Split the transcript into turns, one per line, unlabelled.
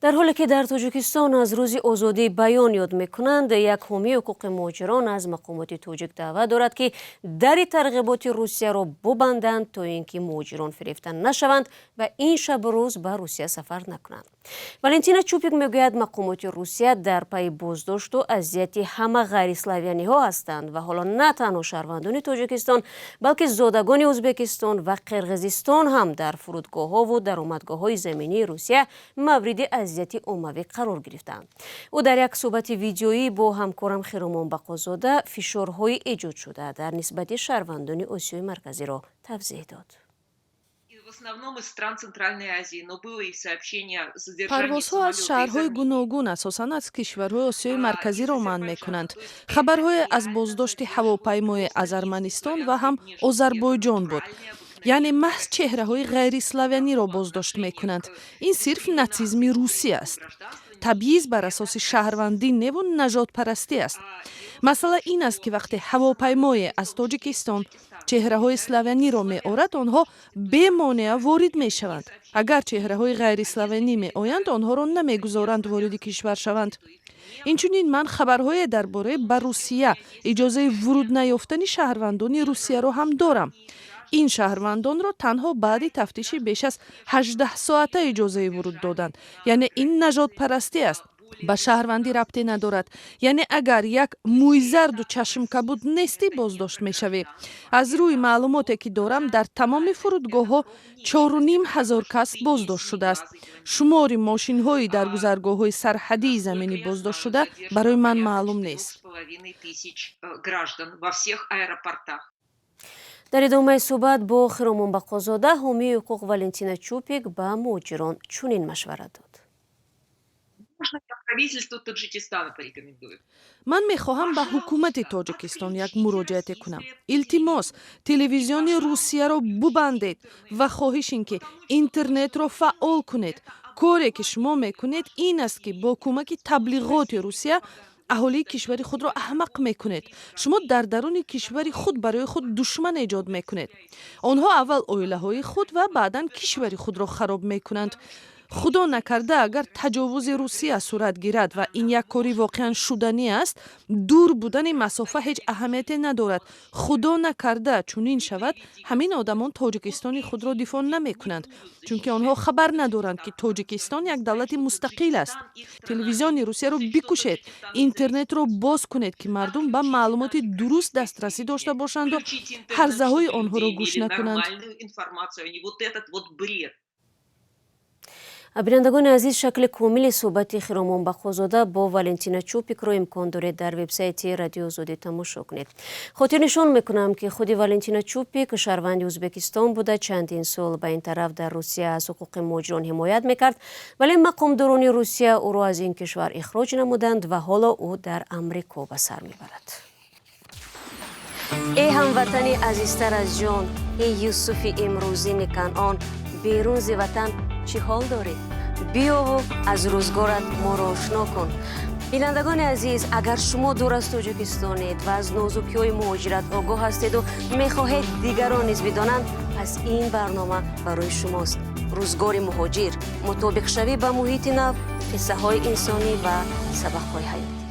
در حالی که در تاجیکستان از روز آزادی بیان یاد میکنند، یک حامی حقوق مهاجران از مقامات تاجیک دعوت دارد که در ترغیبات روسیه را ببندند تا اینکه مهاجران فریفته نشوند و این شب و روز به روسیه سفر نکنند. والنتینا چوپیک میگوید مقامات روسیه در پی بازداشت و اذیت همه غیر اسلاویانی ها هستند و حالا نه تنها شهروندان تاجیکستان بلکه زادگان ازبکستان و قرقیزستان هم در فرودگاه ها و درآمدگاه های زمینی روسیه مورد اذیت عمومی قرار گرفتند. او در یک صحبت ویدیویی با همکارم خیرومان بقازاده فشارهای ایجاد شده در نسبت شهروندان آسیای مرکزی را توضیح داد.
پروازها از شهرهای گوناگون اساساً از کشورهای آسیای مرکزی را منع می‌کنند. خبرهای از بازداشت هواپیمای از ارمنستان و هم آذربایجان بود. یعنی محض چهره‌های غیر اسلاویانی را بازداشت می‌کنند. این صرف ناتیزم روسی است. تبعیض بر اساس شهروندی و نژاد پرستی است. مسئله این است که وقتی هواپیمای از تاجیکستان چهره‌های اسلاویانی را می‌آورد، آنها بی مانع وارد می‌شوند. اگر چهره‌های غیر اسلاویانی می‌آیند، آنها را نمی‌گذارند وارد کشور شوند. اینچنین من خبرهای درباره به روسیه اجازه ورود نیافتن شهروندان روسیه را هم دارم. این شهروندان را تنها بعد تفتیش بیش از 18 ساعته اجازه ورود دادند. یعنی این نژاد پرستی است. به شهروندی ربطی ندارد. یعنی اگر یک موی زرد و چشم کبود نیستی بازداشت میشوی. از روی معلوماتی که دارم در تمام فرودگاه ها 4,500 کس بازداشت شده است. شمار ماشین های در گذرگاه های سرحدی زمینی بازداشت شده برای من معلوم نیست.
در ادامه صحبت با خیرومان بقازاده حامی حقوق والنتینا چوپیک به مهاجران چنین مشورت داد.
من میخواهم به حکومت تاجیکستان یک مراجعه کنم. التماس تلویزیون روسیه را ببندید و خواهش این که اینترنت را فعال کنید. کاری که شما میکنید این است که با کمک تبلیغات روسیه اهالی کشور خود را احمق میکنید. شما در درون کشور خود برای خود دشمن ایجاد میکنید. آنها اول عائله های خود و بعداً کشور خود را خراب میکنند. خدا نکرده اگر تجاوز روسیه صورت گیرد و این یک کاری واقعا شدنی است، دور بودن مسافه هیچ اهمیتی ندارد. خدا نکرده چنین شود، همین آدمان تاجیکستان خود را دفاع نمی کنند، چون که آنها خبر ندارند که تاجیکستان یک دولت مستقل است. تلویزیون روسیه را بکشید، اینترنت را باز کنید که مردم به معلومات درست دسترسی داشته باشند و هرزه های آنها را گوش نکنند.
بینندگان عزیز، شکل کامل صحبت خیرومان بقازاده با والنتینا چوپیک را امکان دارید در وبسایت رادیو آزادی تماشا کنید. خاطر نشان میکنم که خود والنتینا چوپیک شهروند ازبکستان بوده، چندین سال به این طرف در روسیه از حقوق مهاجران حمایت میکرد، ولی مقامداران روسیه او را از این کشور اخراج نمودند و حالا او در امریکا به سر میبرد. ای هموطن عزیزتر از جان، ای یوسف امروزین کنعان، بیرون ز وطن چی حال داری؟ بیا و از روزگارت ما را آشنا کن. بینندگان عزیز، اگر شما دور از تاجیکستانید و از نازکی‌های مهاجرت آگاه هستید و می‌خواهید دیگران نیز بدانند، پس این برنامه برای شماست. روزگار مهاجر، مطابق شوی با محیط نو، قصه‌های انسانی و سبق‌های حیاتی.